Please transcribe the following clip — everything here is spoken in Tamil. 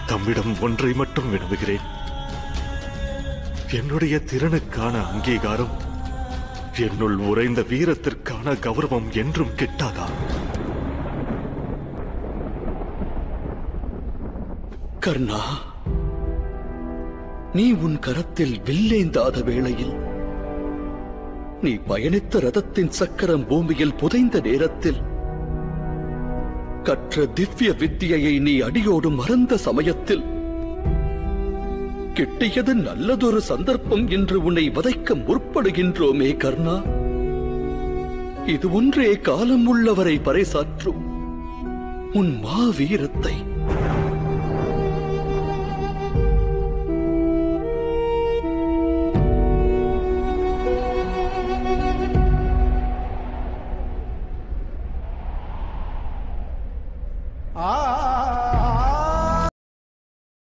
தம்மிடம் ஒன்றை மட்டும் விரும்புகிறேன். என்னுடைய திறனுக்கான அங்கீகாரம், என்னுள் உறைந்த வீரத்திற்கான கௌரவம் என்றும் கிட்டாதா? கர்ணா, நீ உன் கரத்தில் வில்லேந்தாத வேளையில், நீ பயணித்த ரதத்தின் சக்கரம் பூமியில் புதைந்த நேரத்தில், கற்ற திவ்ய வித்தியை நீ அடியோடு மறந்த சமயத்தில், கிட்டியது நல்லதொரு சந்தர்ப்பம் என்று உன்னை வதைக்க முற்படுகின்றோமே கர்ணா. இது ஒன்றே காலம் உள்ளவரை பறைசாற்றும் உன் மாவீரத்தை